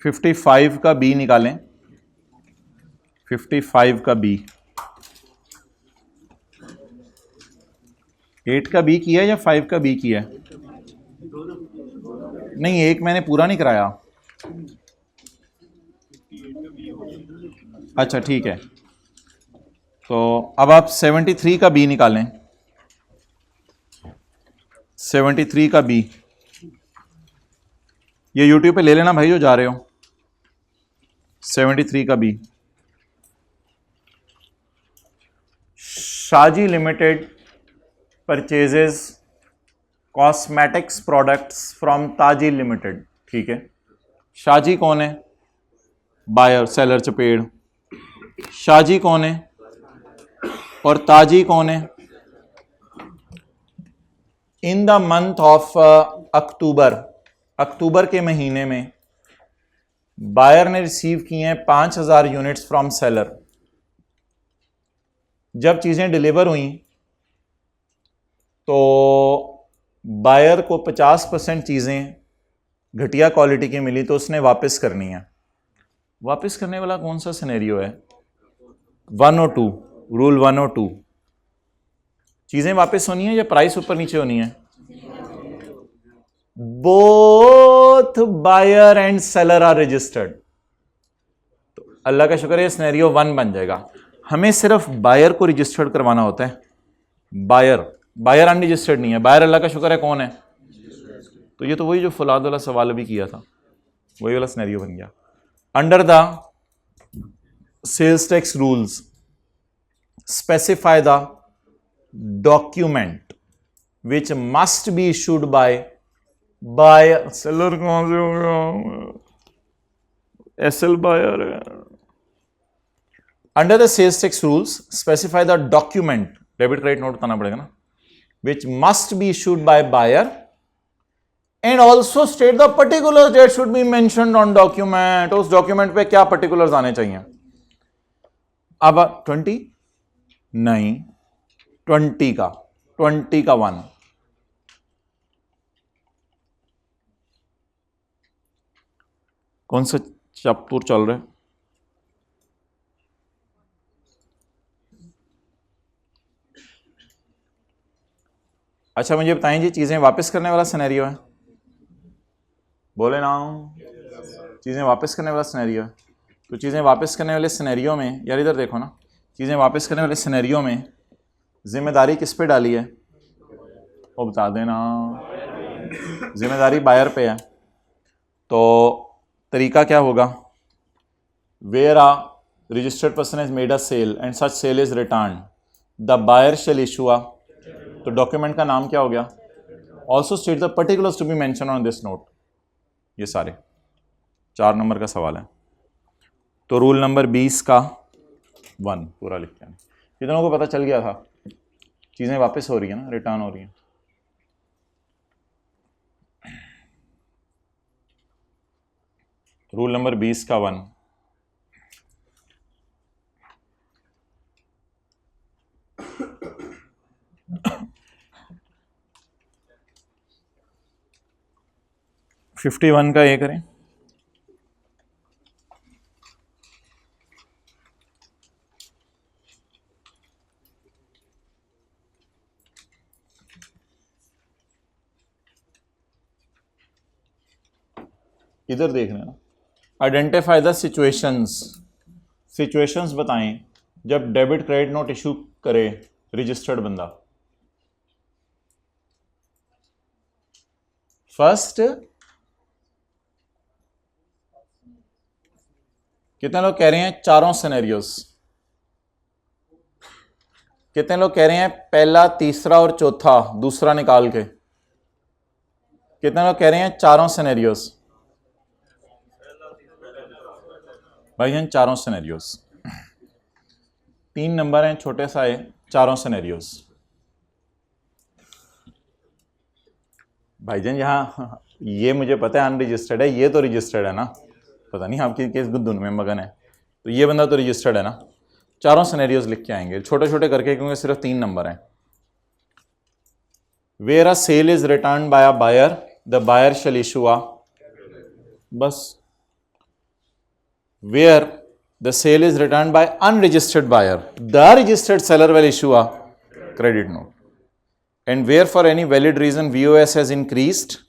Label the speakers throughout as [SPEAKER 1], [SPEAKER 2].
[SPEAKER 1] 55 का बी निकालें, 55 का बी, 8 का बी किया या 5 का बी किया? नहीं, एक मैंने पूरा नहीं कराया। अच्छा ठीक है, तो अब आप 73 का बी निकालें, 73 का बी। ये यूट्यूब पे ले लेना भाई जो जा रहे हो। 73 का B, Shaji limited purchases cosmetics products from Taji limited. ठीक है, शाजी कौन है? Buyer, seller, चपेड़। शाजी कौन है और ताजी कौन है? In the month of October, अक्टूबर के महीने में बायर ने रिसीव किए हैं 5000 यूनिट्स फ्रॉम सेलर। जब चीजें डिलीवर हुई तो बायर को 50% चीजें घटिया क्वालिटी की मिली तो उसने वापस करनी है। वापस करने वाला कौन सा सिनेरियो है? 102, रूल 102। चीजें वापस होनी है या प्राइस ऊपर नीचे होनी है? Both buyer and seller are registered. तो अल्लाह का शुक्र है सिनेरियो 1 बन जाएगा। हमें सिर्फ बायर को रजिस्टर्ड करवाना होता है। बायर अनरजिस्टर्ड नहीं है। बायर अल्लाह का शुक्र है कौन है? तो ये तो वही जो फुलाद वाला सवाल भी किया था, वही वाला सिनेरियो बन गया। Under the sales tax rules specify the document which must be issued by seller. कहां से हो गया? एसएल बायर है। Under the sales tax rules specify the document, debit credit note बताना पड़ेगा ना, which must be issued by buyer and also state the particular date should be mentioned on document. उस document पे क्या particulars आने चाहिए? अब 20 नहीं, 20 का 1 कौन सा चैप्टर चल रहा है? अच्छा मुझे बताएं जी, चीजें वापस करने वाला सिनेरियो है, बोले ना, चीजें वापस करने वाला सिनेरियो है। तो चीजें वापस करने वाले सिनेरियो में, यार इधर देखो ना, चीजें वापस करने वाले सिनेरियो में जिम्मेदारी किस पे डाली है? वो बता देना। जिम्मेदारी बायर पे है। तो तरीका क्या होगा? Where a registered person has made a sale and such sale is return, the buyer shall issue a, तो डॉक्यूमेंट का नाम क्या हो गया? Also state the particulars to be mention on this note. ये सारे 4 नंबर का सवाल है। तो रूल नंबर 20 का 1 पूरा लिख के आना। कितनों को पता चल गया था? चीजें वापस हो रही है ना, रिटर्न हो रही है। रूल नंबर 20 का 1, $51 का ये करें। इधर देख रहे हैं ना, आइडेंटिफाई द सिचुएशंस, सिचुएशंस बताएं जब डेबिट क्रेडिट नोट इशू करे रजिस्टर्ड बंदा। फर्स्ट, कितने लोग कह रहे हैं चारों सिनेरियोस? कितने लोग कह रहे हैं पहला, तीसरा और चौथा दूसरा निकाल के? कितने लोग कह रहे हैं चारों सिनेरियोस? भाई चारों सिनेरियोस। 3 नंबर हैं छोटे सा है, चारों सिनेरियोस। भाईजान यहाँ ये मुझे पता है अनरजिस्टर्ड है, ये तो रजिस्टर्ड है ना, पता नहीं आपकी किस गुद्दुन में मगन है। तो ये बंदा तो रजिस्टर्ड है ना। चारों सिनेरियोस लिख के आएंगे छोटे छोटे करके, क्योंकि सिर्फ 3 नंबर हैं। Where a sale is return by a buyer, the buyer shall issue a, बस where the sale is returned by unregistered buyer, the registered seller will issue a credit note. And where for any valid reason VOS has increased,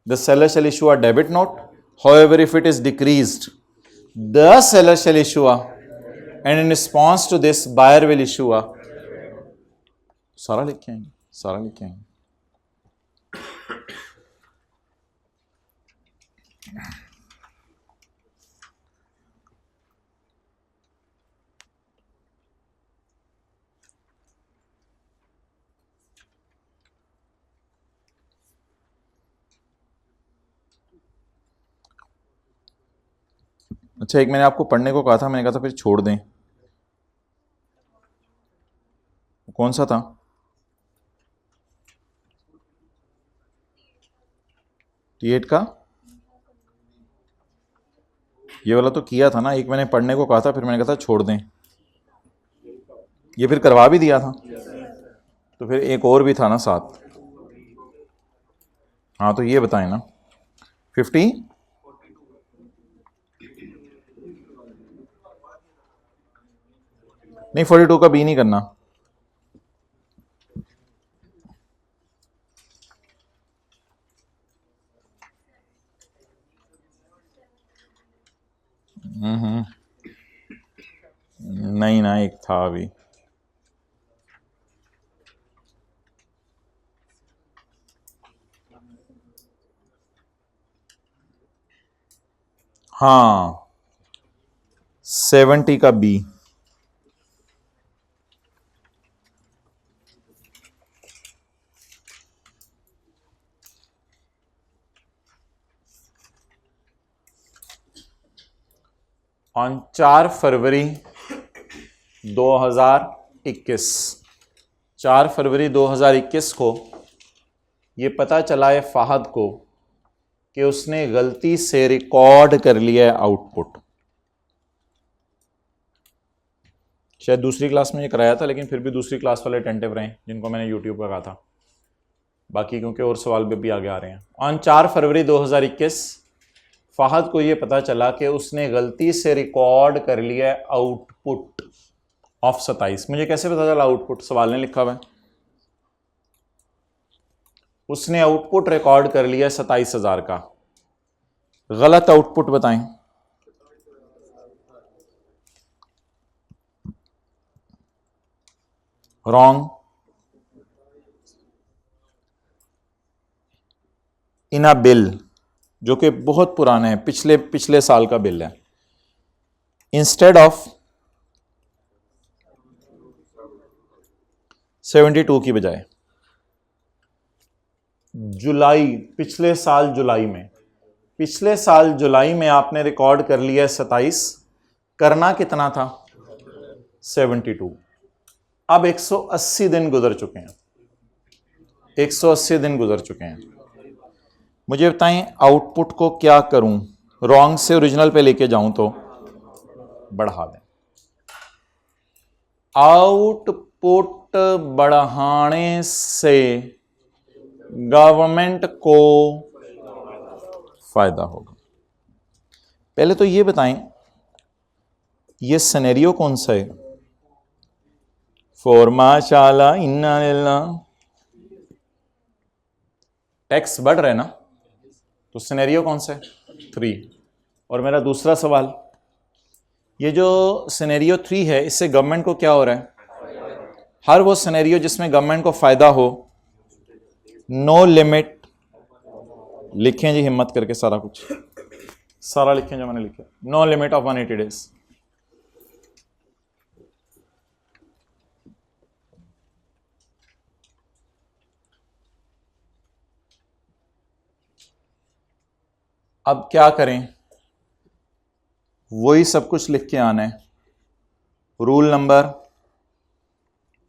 [SPEAKER 1] the seller shall issue a debit note. However, if it is decreased, the seller shall issue a, and in response to this, buyer will issue a. सारा लिख के आएंगे, सारा लिख के आएंगे. अच्छा, एक मैंने आपको पढ़ने को कहा था, मैंने कहा था फिर छोड़ दें. कौन सा था? T8 का ये वाला तो किया था ना, एक मैंने पढ़ने को कहा था, फिर मैंने कहा था छोड़ दें. ये फिर करवा भी दिया था, तो फिर एक और भी था ना साथ. हाँ, तो ये बताएं ना. 50 नहीं, 42 का बी नहीं करना. नहीं ना, एक था अभी. हाँ, 70 का बी. ऑन 4 फरवरी 2021, 4 फरवरी 2021 को ये पता चला है फाहद को कि उसने गलती से रिकॉर्ड कर लिया है आउटपुट. शायद दूसरी क्लास में ये कराया था, लेकिन फिर भी दूसरी क्लास वाले अटेंटिव रहे जिनको मैंने यूट्यूब पर कहा था. बाकी क्योंकि और सवाल भी आगे आ रहे हैं. ऑन 4 फरवरी 2021 फाहद को ये पता चला कि उसने गलती से रिकॉर्ड कर लिया है आउटपुट ऑफ 27. मुझे कैसे पता चला आउटपुट? सवाल ने लिखा हुआ है. उसने आउटपुट रिकॉर्ड कर लिया 27,000 का. गलत आउटपुट बताएं. रॉन्ग. इन अ बिल, जो कि बहुत पुराना है, पिछले साल का बिल है. इंस्टेड ऑफ 72 की बजाय जुलाई, पिछले साल जुलाई में आपने रिकॉर्ड कर लिया 27. करना कितना था? 72. अब 180 दिन गुजर चुके हैं. 180 दिन गुजर चुके हैं. मुझे बताएं आउटपुट को क्या करूं? रॉन्ग से ओरिजिनल पे लेके जाऊं तो बढ़ा दें. आउटपुट बढ़ाने से गवर्नमेंट को फायदा होगा. पहले तो ये बताएं ये सिनेरियो कौन सा है? फॉर माशाअल्लाह इन्ना लिल्लाह. टैक्स बढ़ रहे ना, तो सिनेरियो कौन सा है? 3. और मेरा दूसरा सवाल, ये जो सिनेरियो 3 है, इससे गवर्नमेंट को क्या हो रहा है? हर वो सिनेरियो जिसमें गवर्नमेंट को फायदा हो, नो लिमिट. लिखें जी हिम्मत करके, सारा कुछ सारा लिखें जो मैंने लिखा. No limit of 180 days. अब क्या करें? वही सब कुछ लिख के आना है. रूल नंबर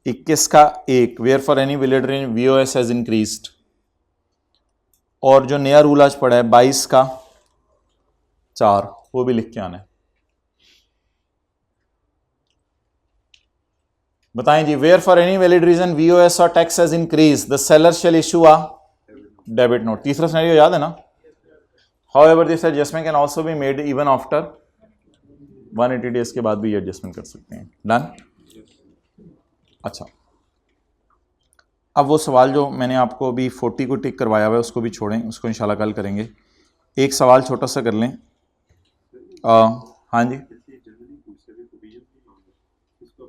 [SPEAKER 1] 21 का 1, where for any village range VOS has increased. और जो नया रूल आज पड़ा है 22 का 4, वो भी लिख के आना है. बताएं जी. Where for any valid reason VOS और tax has increase, the seller shall issue a debit note. तीसरा सिनेरियो याद है ना? However, this adjustment can also be made even after 180 days के बाद भी ये एडजस्टमेंट कर सकते हैं। डन। अच्छा, अब वो सवाल जो मैंने आपको अभी 40 को टिक करवाया हुआ है उसको भी छोड़ें, उसको इंशाल्लाह कल करेंगे। एक सवाल छोटा सा कर लें। हाँ जी,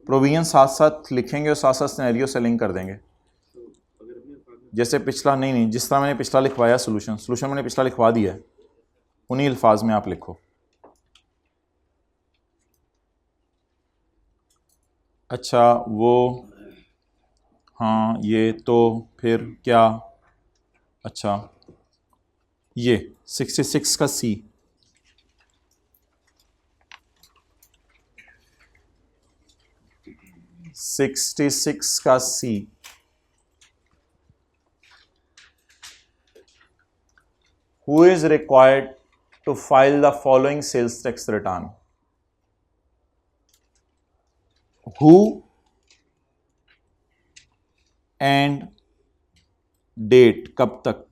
[SPEAKER 1] प्रोविजन साथ साथ लिखेंगे और साथ साथ सिनेरियो से लिंक कर देंगे। जैसे पिछला नहीं, जिस तरह मैंने पिछला लिखवाया सोल्यूशन मैंने पिछला लिखवा दिया है, उन्हीं अल्फाज में आप लिखो। अच्छा वो, हाँ ये तो फिर क्या, अच्छा ये 66 का सी, का सी, who is required to file the following sales tax return? Who and date, कब तक।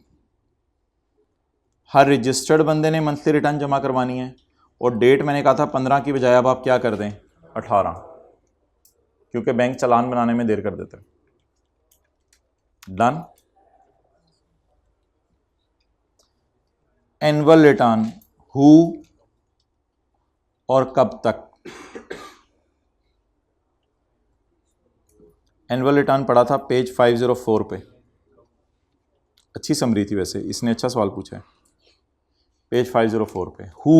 [SPEAKER 1] हर रजिस्टर्ड बंदे ने मंथली रिटर्न जमा करवानी है, और डेट मैंने कहा था 15 की बजाय अब आप क्या कर दें 18, क्योंकि बैंक चालान बनाने में देर कर देते हैं। डन। एनुअल रिटर्न, हु और कब तक। एनुअल रिटर्न पढ़ा था पेज 504 पे, अच्छी समरी थी वैसे, इसने अच्छा सवाल पूछा है। पेज 504 पे, हु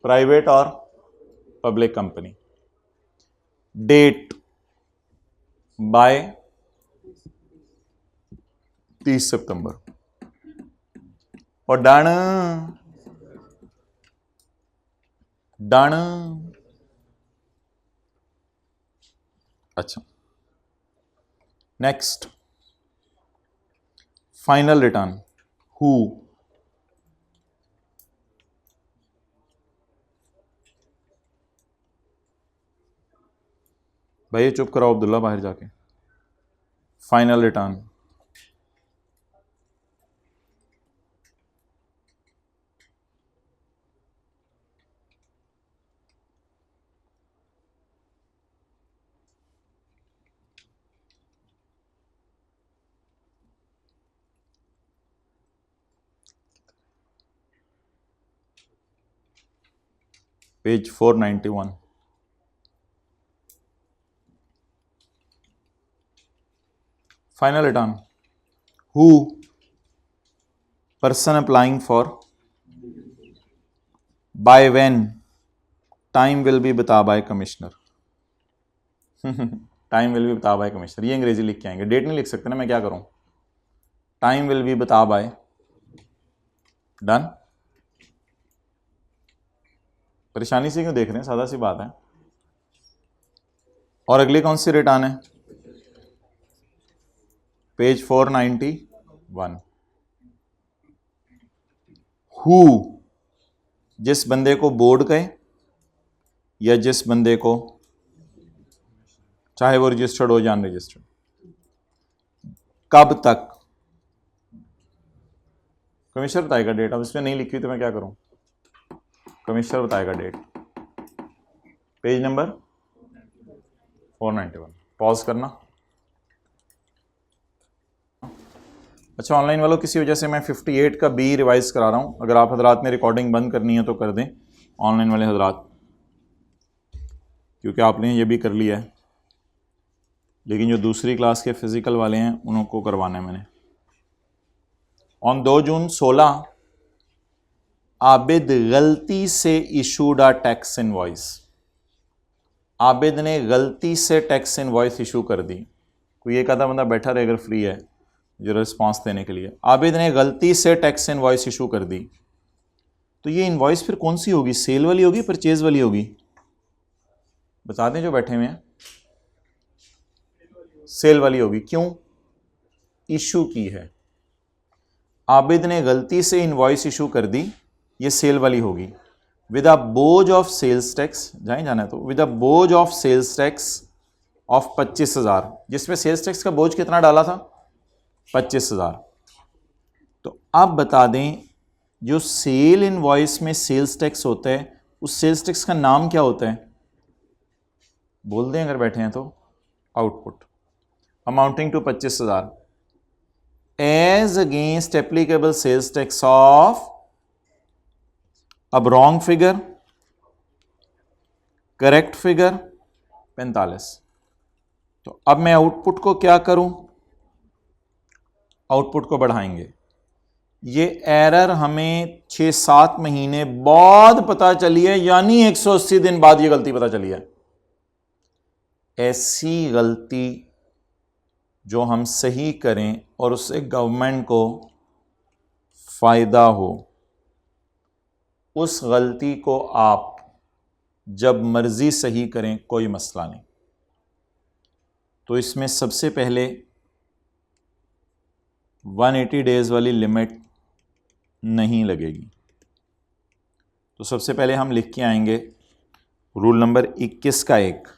[SPEAKER 1] प्राइवेट और पब्लिक कंपनी, डेट बाय 30 सितंबर, और डन। अच्छा, नेक्स्ट फाइनल रिटर्न, हु भाई चुप कराओ अब्दुल्ला बाहर जाके। Final return, page 491। Final return, who person applying for, by when, time will be बता by commissioner. Time will be बता बाय कमिश्नर, ये अंग्रेजी लिख के आएंगे, डेट नहीं लिख सकते ना, मैं क्या करूं। टाइम विल बी बता बाय। डन। परेशानी से क्यों देख रहे हैं, सादा सी बात है। और अगली कौन सी रिटर्न है, पेज 491, हु जिस बंदे को बोर्ड कहे या जिस बंदे को, चाहे वो रजिस्टर्ड हो या अनरजिस्टर्ड, कब तक। कमिश्नर बताएगा डेट, अब इसमें नहीं लिखी हुई तो मैं क्या करूं, कमिश्नर बताएगा डेट। पेज नंबर 491, पॉज करना। अच्छा, ऑनलाइन वालों किसी वजह से मैं 58 का बी रिवाइज करा रहा हूं, अगर आप हजरात ने रिकॉर्डिंग बंद करनी है तो कर दें, ऑनलाइन वाले हजरात, क्योंकि आपने ये भी कर लिया है, लेकिन जो दूसरी क्लास के फिजिकल वाले हैं उनको करवाना है मैंने। ऑन 2 जून 16 आबिद गलती से issued a tax invoice. Abid ने गलती से टैक्स इनवॉइस इशू कर दी। कोई एक आधा बंदा बैठा रहे अगर फ्री है जो रिस्पांस देने के लिए। आबिद ने गलती से टैक्स इनवॉइस इशू कर दी, तो ये इनवॉइस फिर कौन सी होगी, सेल वाली होगी, परचेज वाली होगी, बता दें जो बैठे हुए हैं। सेल वाली होगी, क्यों, इशू की है। आबिद ने गलती से इनवॉइस इशू कर दी, ये सेल वाली होगी। विद अ बोझ ऑफ सेल्स टैक्स, जाना है तो विद अ बोझ ऑफ सेल्स टैक्स ऑफ 25,000, जिसमें सेल्स टैक्स का बोझ कितना डाला था 25,000। तो अब बता दें जो सेल इनवॉइस में सेल्स टैक्स होता है, उस सेल्स टैक्स का नाम क्या होता है? बोल दें अगर बैठे हैं तो। Output amounting to 25,000 as against applicable sales tax of, अब रॉन्ग फिगर, करेक्ट फिगर 45। तो अब मैं आउटपुट को क्या करूं? आउटपुट को बढ़ाएंगे। ये एरर हमें 6-7 महीने बाद पता चली है, यानी 180 दिन बाद ये गलती पता चली है। ऐसी गलती जो हम सही करें और उससे गवर्नमेंट को फायदा हो, उस गलती को आप जब मर्जी सही करें, कोई मसला नहीं। तो इसमें सबसे पहले 180 डेज वाली लिमिट नहीं लगेगी। तो सबसे पहले हम लिख के आएंगे रूल नंबर 21 का एक,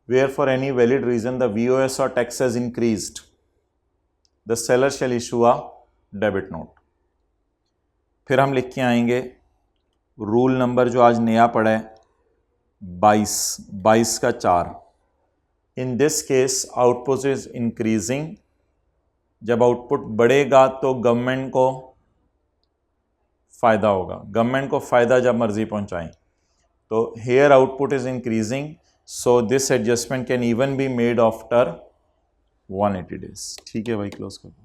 [SPEAKER 1] where for any valid reason the VOS और tax has increased, the seller shall issue a debit note. फिर हम लिख के आएंगे रूल नंबर जो आज नया पड़ा है 22 का 4, in this case output is increasing. जब आउटपुट बढ़ेगा तो गवर्नमेंट को फायदा होगा, गवर्नमेंट को फायदा जब मर्जी पहुंचाएं। तो here output is increasing, so this adjustment can even be made after 180 days. ठीक है भाई, क्लोज कर दो।